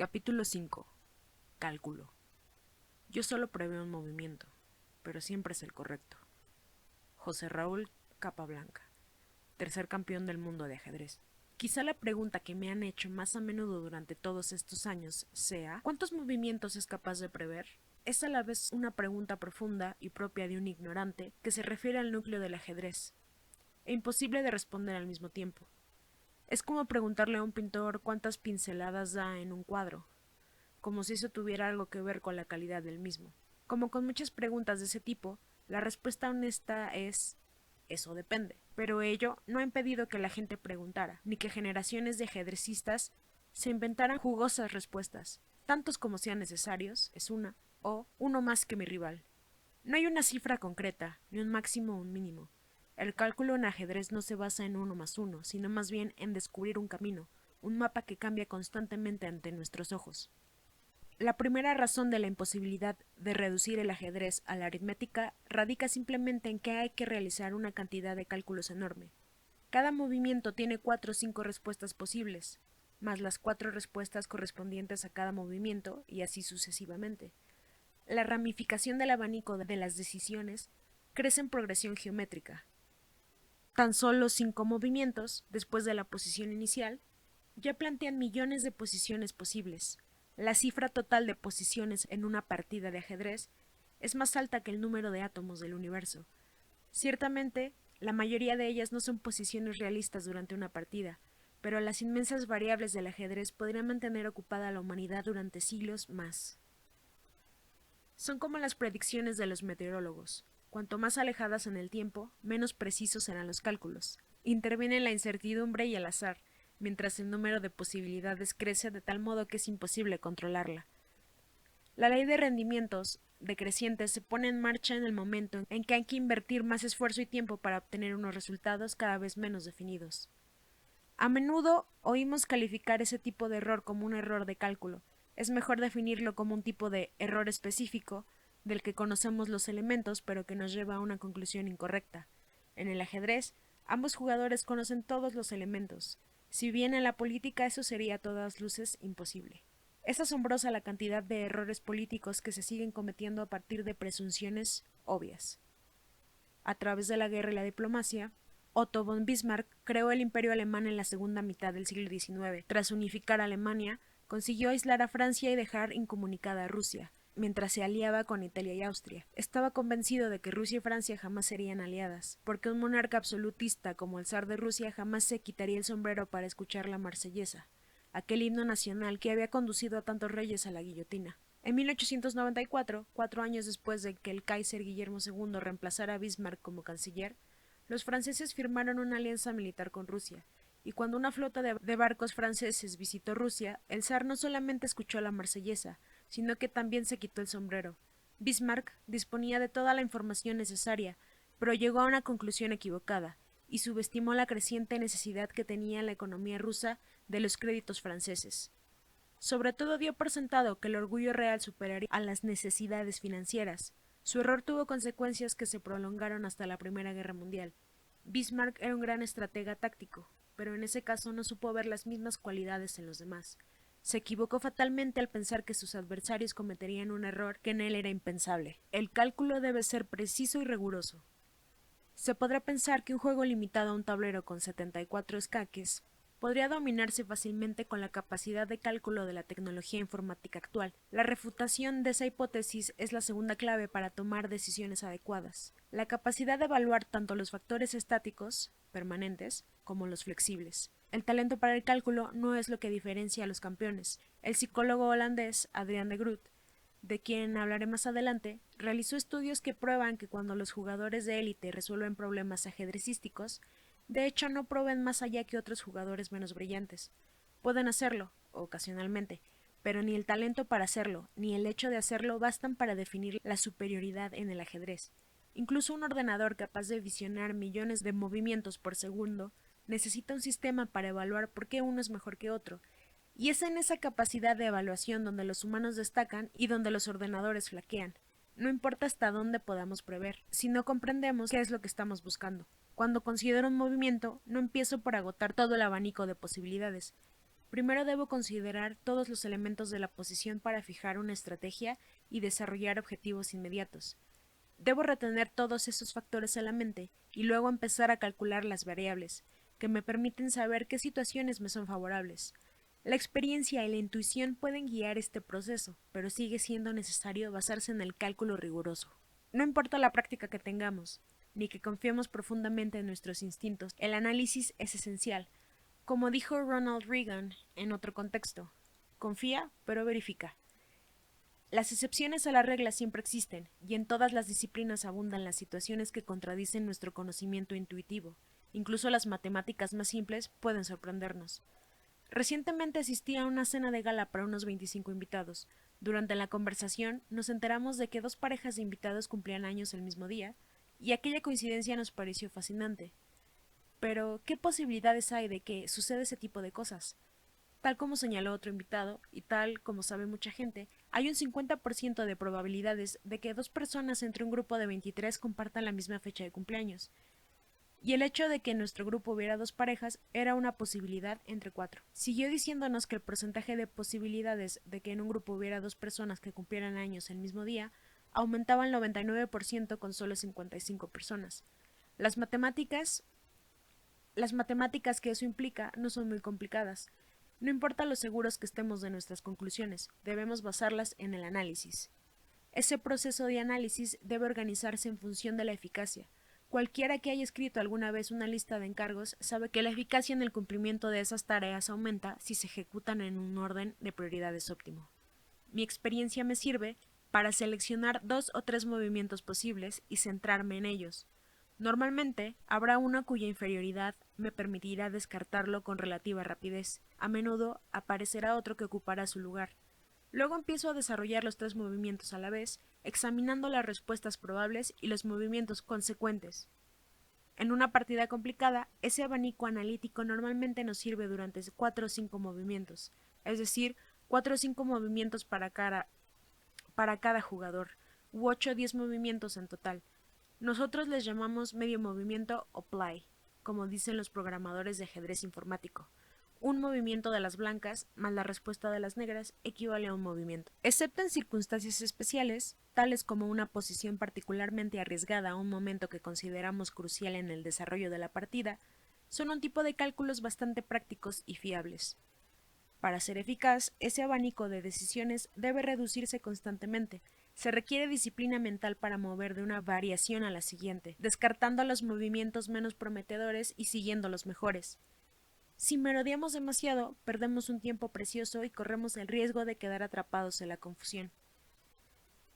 Capítulo 5. Cálculo. Yo solo preveo un movimiento, pero siempre es el correcto. José Raúl Capablanca, tercer campeón del mundo de ajedrez. Quizá la pregunta que me han hecho más a menudo durante todos estos años sea ¿cuántos movimientos es capaz de prever? Es a la vez una pregunta profunda y propia de un ignorante que se refiere al núcleo del ajedrez, e imposible de responder al mismo tiempo. Es como preguntarle a un pintor cuántas pinceladas da en un cuadro, como si eso tuviera algo que ver con la calidad del mismo. Como con muchas preguntas de ese tipo, la respuesta honesta es eso depende. Pero ello no ha impedido que la gente preguntara, ni que generaciones de ajedrecistas se inventaran jugosas respuestas, tantos como sean necesarios, es una, o uno más que mi rival. No hay una cifra concreta, ni un máximo o un mínimo. El cálculo en ajedrez no se basa en uno más uno, sino más bien en descubrir un camino, un mapa que cambia constantemente ante nuestros ojos. La primera razón de la imposibilidad de reducir el ajedrez a la aritmética radica simplemente en que hay que realizar una cantidad de cálculos enorme. Cada movimiento tiene 4 o 5 respuestas posibles, más las 4 respuestas correspondientes a cada movimiento, y así sucesivamente. La ramificación del abanico de las decisiones crece en progresión geométrica. Tan solo 5 movimientos, después de la posición inicial, ya plantean millones de posiciones posibles. La cifra total de posiciones en una partida de ajedrez es más alta que el número de átomos del universo. Ciertamente, la mayoría de ellas no son posiciones realistas durante una partida, pero las inmensas variables del ajedrez podrían mantener ocupada a la humanidad durante siglos más. Son como las predicciones de los meteorólogos. Cuanto más alejadas en el tiempo, menos precisos serán los cálculos. Intervienen la incertidumbre y el azar, mientras el número de posibilidades crece de tal modo que es imposible controlarla. La ley de rendimientos decrecientes se pone en marcha en el momento en que hay que invertir más esfuerzo y tiempo para obtener unos resultados cada vez menos definidos. A menudo oímos calificar ese tipo de error como un error de cálculo. Es mejor definirlo como un tipo de error específico del que conocemos los elementos pero que nos lleva a una conclusión incorrecta. En el ajedrez, ambos jugadores conocen todos los elementos. Si bien en la política eso sería a todas luces imposible. Es asombrosa la cantidad de errores políticos que se siguen cometiendo a partir de presunciones obvias. A través de la guerra y la diplomacia, Otto von Bismarck creó el imperio alemán en la segunda mitad del siglo XIX. Tras unificar Alemania, consiguió aislar a Francia y dejar incomunicada a Rusia, mientras se aliaba con Italia y Austria. Estaba convencido de que Rusia y Francia jamás serían aliadas, porque un monarca absolutista como el zar de Rusia jamás se quitaría el sombrero para escuchar la Marsellesa, aquel himno nacional que había conducido a tantos reyes a la guillotina. En 1894, 4 años después de que el Kaiser Guillermo II reemplazara a Bismarck como canciller, los franceses firmaron una alianza militar con Rusia, y cuando una flota de barcos franceses visitó Rusia, el zar no solamente escuchó la Marsellesa, sino que también se quitó el sombrero. Bismarck disponía de toda la información necesaria, pero llegó a una conclusión equivocada, y subestimó la creciente necesidad que tenía la economía rusa de los créditos franceses. Sobre todo dio por sentado que el orgullo real superaría a las necesidades financieras. Su error tuvo consecuencias que se prolongaron hasta la Primera Guerra Mundial. Bismarck era un gran estratega táctico, pero en ese caso no supo ver las mismas cualidades en los demás. Se equivocó fatalmente al pensar que sus adversarios cometerían un error que en él era impensable. El cálculo debe ser preciso y riguroso. Se podrá pensar que un juego limitado a un tablero con 74 escaques podría dominarse fácilmente con la capacidad de cálculo de la tecnología informática actual. La refutación de esa hipótesis es la segunda clave para tomar decisiones adecuadas. La capacidad de evaluar tanto los factores estáticos, permanentes, como los flexibles. El talento para el cálculo no es lo que diferencia a los campeones. El psicólogo holandés Adrian de Groot, de quien hablaré más adelante, realizó estudios que prueban que cuando los jugadores de élite resuelven problemas ajedrecísticos, de hecho no proveen más allá que otros jugadores menos brillantes. Pueden hacerlo, ocasionalmente, pero ni el talento para hacerlo, ni el hecho de hacerlo bastan para definir la superioridad en el ajedrez. Incluso un ordenador capaz de visionar millones de movimientos por segundo necesita un sistema para evaluar por qué uno es mejor que otro, y es en esa capacidad de evaluación donde los humanos destacan y donde los ordenadores flaquean. No importa hasta dónde podamos prever, si no comprendemos qué es lo que estamos buscando. Cuando considero un movimiento, no empiezo por agotar todo el abanico de posibilidades. Primero debo considerar todos los elementos de la posición para fijar una estrategia y desarrollar objetivos inmediatos. Debo retener todos esos factores en la mente y luego empezar a calcular las variables, que me permiten saber qué situaciones me son favorables. La experiencia y la intuición pueden guiar este proceso, pero sigue siendo necesario basarse en el cálculo riguroso. No importa la práctica que tengamos, ni que confiemos profundamente en nuestros instintos, el análisis es esencial. Como dijo Ronald Reagan en otro contexto, confía, pero verifica. Las excepciones a la regla siempre existen, y en todas las disciplinas abundan las situaciones que contradicen nuestro conocimiento intuitivo. Incluso las matemáticas más simples pueden sorprendernos. Recientemente asistí a una cena de gala para unos 25 invitados. Durante la conversación nos enteramos de que dos parejas de invitados cumplían años el mismo día, y aquella coincidencia nos pareció fascinante. Pero, ¿qué posibilidades hay de que suceda ese tipo de cosas? Tal como señaló otro invitado, y tal como sabe mucha gente, hay un 50% de probabilidades de que dos personas entre un grupo de 23 compartan la misma fecha de cumpleaños. Y el hecho de que en nuestro grupo hubiera dos parejas era una posibilidad entre 4. Siguió diciéndonos que el porcentaje de posibilidades de que en un grupo hubiera dos personas que cumplieran años el mismo día aumentaba al 99% con solo 55 personas. Las matemáticas que eso implica no son muy complicadas. No importa lo seguros que estemos de nuestras conclusiones, debemos basarlas en el análisis. Ese proceso de análisis debe organizarse en función de la eficacia. Cualquiera que haya escrito alguna vez una lista de encargos sabe que la eficacia en el cumplimiento de esas tareas aumenta si se ejecutan en un orden de prioridades óptimo. Mi experiencia me sirve para seleccionar 2 o 3 movimientos posibles y centrarme en ellos. Normalmente habrá uno cuya inferioridad me permitirá descartarlo con relativa rapidez. A menudo aparecerá otro que ocupará su lugar. Luego empiezo a desarrollar los 3 movimientos a la vez, examinando las respuestas probables y los movimientos consecuentes. En una partida complicada, ese abanico analítico normalmente nos sirve durante 4 o 5 movimientos, es decir, 4 o 5 movimientos para cada jugador, u 8 o 10 movimientos en total. Nosotros les llamamos medio movimiento o play, como dicen los programadores de ajedrez informático. Un movimiento de las blancas más la respuesta de las negras equivale a un movimiento. Excepto en circunstancias especiales, tales como una posición particularmente arriesgada a un momento que consideramos crucial en el desarrollo de la partida, son un tipo de cálculos bastante prácticos y fiables. Para ser eficaz, ese abanico de decisiones debe reducirse constantemente. Se requiere disciplina mental para mover de una variación a la siguiente, descartando los movimientos menos prometedores y siguiendo los mejores. Si merodeamos demasiado, perdemos un tiempo precioso y corremos el riesgo de quedar atrapados en la confusión.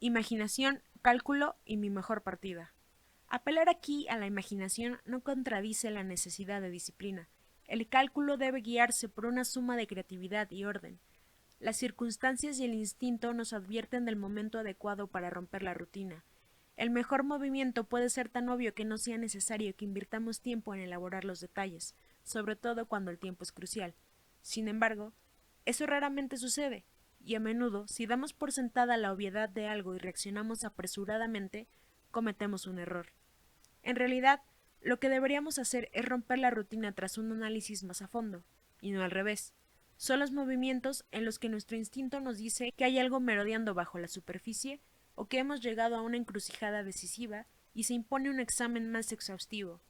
Imaginación, cálculo y mi mejor partida. Apelar aquí a la imaginación no contradice la necesidad de disciplina. El cálculo debe guiarse por una suma de creatividad y orden. Las circunstancias y el instinto nos advierten del momento adecuado para romper la rutina. El mejor movimiento puede ser tan obvio que no sea necesario que invirtamos tiempo en elaborar los detalles, sobre todo cuando el tiempo es crucial. Sin embargo, eso raramente sucede, y a menudo, si damos por sentada la obviedad de algo y reaccionamos apresuradamente, cometemos un error. En realidad, lo que deberíamos hacer es romper la rutina tras un análisis más a fondo, y no al revés. Son los movimientos en los que nuestro instinto nos dice que hay algo merodeando bajo la superficie o que hemos llegado a una encrucijada decisiva y se impone un examen más exhaustivo.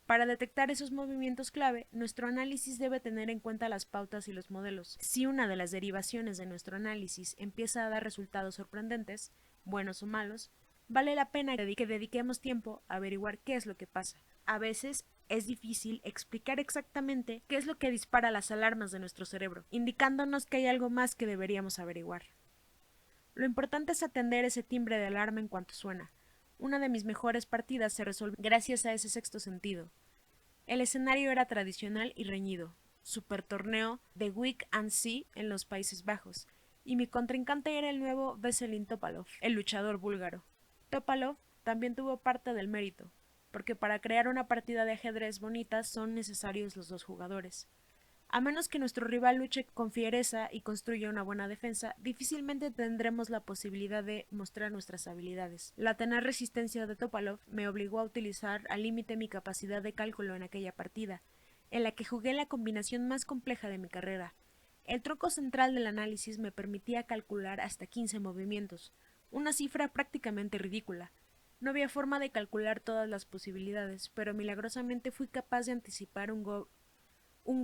Para detectar esos movimientos clave, nuestro análisis debe tener en cuenta las pautas y los modelos. Si una de las derivaciones de nuestro análisis empieza a dar resultados sorprendentes, buenos o malos, vale la pena que dediquemos tiempo a averiguar qué es lo que pasa. A veces es difícil explicar exactamente qué es lo que dispara las alarmas de nuestro cerebro, indicándonos que hay algo más que deberíamos averiguar. Lo importante es atender ese timbre de alarma en cuanto suena. Una de mis mejores partidas se resolvió gracias a ese sexto sentido. El escenario era tradicional y reñido, supertorneo de Wick and Sea en los Países Bajos, y mi contrincante era el nuevo Veselin Topalov, el luchador búlgaro. Topalov también tuvo parte del mérito, porque para crear una partida de ajedrez bonita son necesarios los dos jugadores. A menos que nuestro rival luche con fiereza y construya una buena defensa, difícilmente tendremos la posibilidad de mostrar nuestras habilidades. La tenaz resistencia de Topalov me obligó a utilizar al límite mi capacidad de cálculo en aquella partida. en la que jugué la combinación más compleja de mi carrera. El tronco central del análisis me permitía calcular hasta 15 movimientos, una cifra prácticamente ridícula. No había forma de calcular todas las posibilidades, pero milagrosamente fui capaz de anticipar un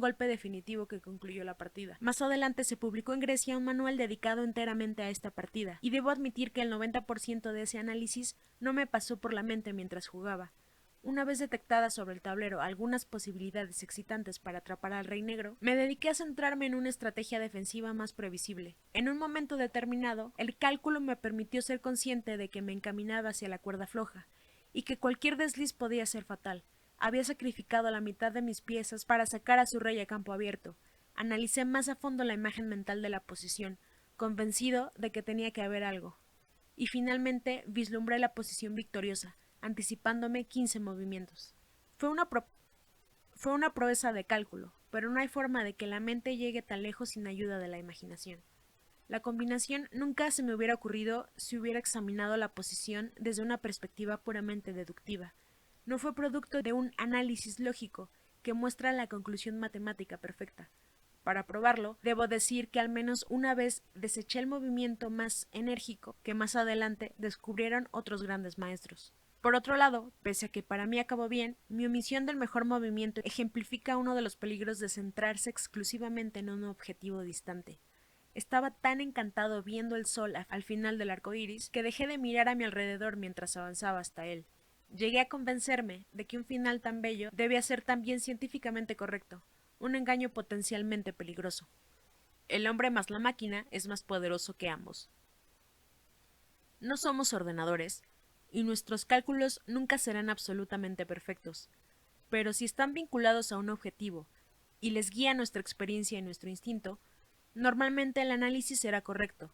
golpe definitivo que concluyó la partida. Más adelante se publicó en Grecia un manual dedicado enteramente a esta partida, y debo admitir que el 90% de ese análisis no me pasó por la mente mientras jugaba. Una vez detectadas sobre el tablero algunas posibilidades excitantes para atrapar al Rey Negro, me dediqué a centrarme en una estrategia defensiva más previsible. En un momento determinado, el cálculo me permitió ser consciente de que me encaminaba hacia la cuerda floja, y que cualquier desliz podía ser fatal. Había sacrificado la mitad de mis piezas para sacar a su rey a campo abierto. Analicé más a fondo la imagen mental de la posición, convencido de que tenía que haber algo. Y finalmente vislumbré la posición victoriosa, anticipándome 15 movimientos. Fue una proeza de cálculo, pero no hay forma de que la mente llegue tan lejos sin ayuda de la imaginación. La combinación nunca se me hubiera ocurrido si hubiera examinado la posición desde una perspectiva puramente deductiva. No fue producto de un análisis lógico que muestra la conclusión matemática perfecta. Para probarlo, debo decir que al menos una vez deseché el movimiento más enérgico que más adelante descubrieron otros grandes maestros. Por otro lado, pese a que para mí acabó bien, mi omisión del mejor movimiento ejemplifica uno de los peligros de centrarse exclusivamente en un objetivo distante. Estaba tan encantado viendo el sol al final del arco iris que dejé de mirar a mi alrededor mientras avanzaba hasta él. Llegué a convencerme de que un final tan bello debía ser también científicamente correcto, un engaño potencialmente peligroso. El hombre más la máquina es más poderoso que ambos. No somos ordenadores, y nuestros cálculos nunca serán absolutamente perfectos, pero si están vinculados a un objetivo y les guía nuestra experiencia y nuestro instinto, normalmente el análisis será correcto.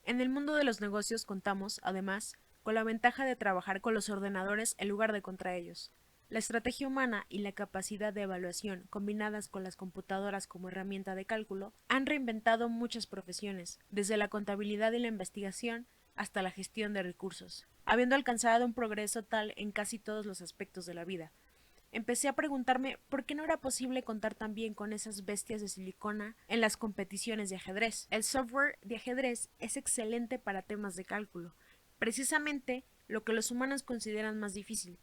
En el mundo de los negocios contamos, además, con la ventaja de trabajar con los ordenadores en lugar de contra ellos. La estrategia humana y la capacidad de evaluación, combinadas con las computadoras como herramienta de cálculo, han reinventado muchas profesiones, desde la contabilidad y la investigación hasta la gestión de recursos, habiendo alcanzado un progreso tal en casi todos los aspectos de la vida. Empecé a preguntarme por qué no era posible contar tan bien con esas bestias de silicona en las competiciones de ajedrez. El software de ajedrez es excelente para temas de cálculo, precisamente lo que los humanos consideran más difícil.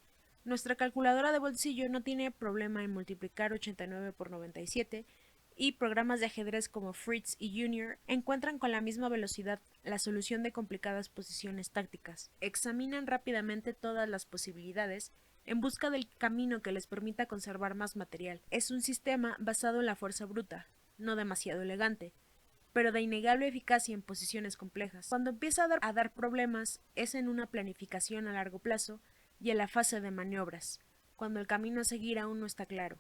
Nuestra calculadora de bolsillo no tiene problema en multiplicar 89 por 97 y programas de ajedrez como Fritz y Junior encuentran con la misma velocidad la solución de complicadas posiciones tácticas. Examinan rápidamente todas las posibilidades en busca del camino que les permita conservar más material. Es un sistema basado en la fuerza bruta, no demasiado elegante, pero de innegable eficacia en posiciones complejas. Cuando empieza a dar problemas es en una planificación a largo plazo y en la fase de maniobras, cuando el camino a seguir aún no está claro.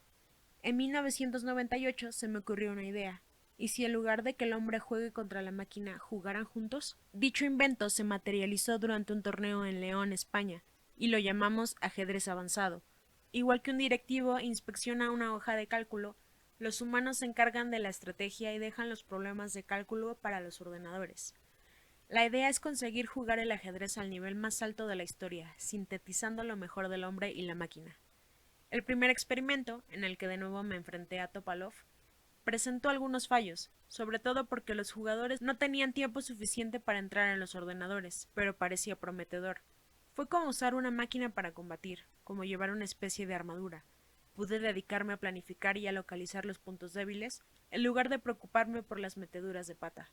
En 1998 se me ocurrió una idea. ¿Y si en lugar de que el hombre juegue contra la máquina, jugaran juntos? Dicho invento se materializó durante un torneo en León, España, y lo llamamos ajedrez avanzado. Igual que un directivo inspecciona una hoja de cálculo, los humanos se encargan de la estrategia y dejan los problemas de cálculo para los ordenadores. La idea es conseguir jugar el ajedrez al nivel más alto de la historia, sintetizando lo mejor del hombre y la máquina. El primer experimento, en el que de nuevo me enfrenté a Topalov, presentó algunos fallos, sobre todo porque los jugadores no tenían tiempo suficiente para entrar en los ordenadores, pero parecía prometedor. Fue como usar una máquina para combatir, como llevar una especie de armadura. Pude dedicarme a planificar y a localizar los puntos débiles, en lugar de preocuparme por las meteduras de pata.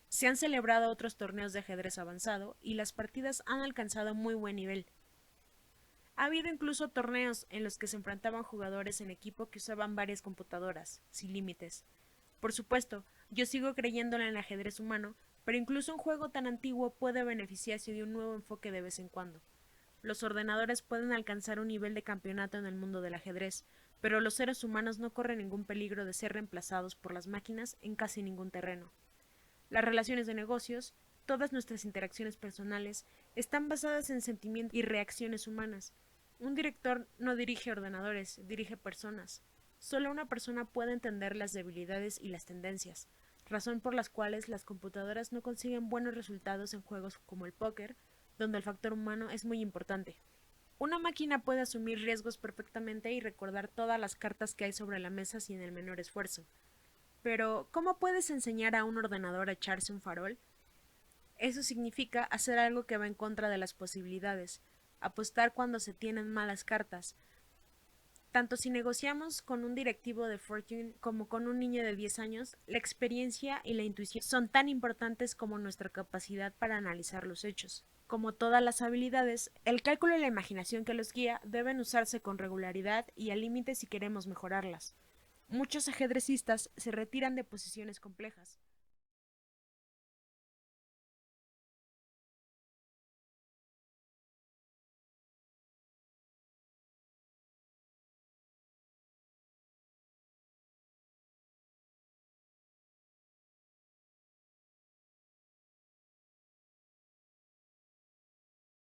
Se han celebrado otros torneos de ajedrez avanzado y las partidas han alcanzado muy buen nivel. Ha habido incluso torneos en los que se enfrentaban jugadores en equipo que usaban varias computadoras, sin límites. Por supuesto, yo sigo creyendo en el ajedrez humano, pero incluso un juego tan antiguo puede beneficiarse de un nuevo enfoque de vez en cuando. Los ordenadores pueden alcanzar un nivel de campeonato en el mundo del ajedrez, pero los seres humanos no corren ningún peligro de ser reemplazados por las máquinas en casi ningún terreno. Las relaciones de negocios, todas nuestras interacciones personales, están basadas en sentimientos y reacciones humanas. Un director no dirige ordenadores, dirige personas. Solo una persona puede entender las debilidades y las tendencias, razón por las cuales las computadoras no consiguen buenos resultados en juegos como el póker, donde el factor humano es muy importante. Una máquina puede asumir riesgos perfectamente y recordar todas las cartas que hay sobre la mesa sin el menor esfuerzo. Pero, ¿cómo puedes enseñar a un ordenador a echarse un farol? Eso significa hacer algo que va en contra de las posibilidades, apostar cuando se tienen malas cartas. Tanto si negociamos con un directivo de Fortune como con un niño de 10 años, la experiencia y la intuición son tan importantes como nuestra capacidad para analizar los hechos. Como todas las habilidades, el cálculo y la imaginación que los guía deben usarse con regularidad y al límite si queremos mejorarlas. Muchos ajedrecistas se retiran de posiciones complejas,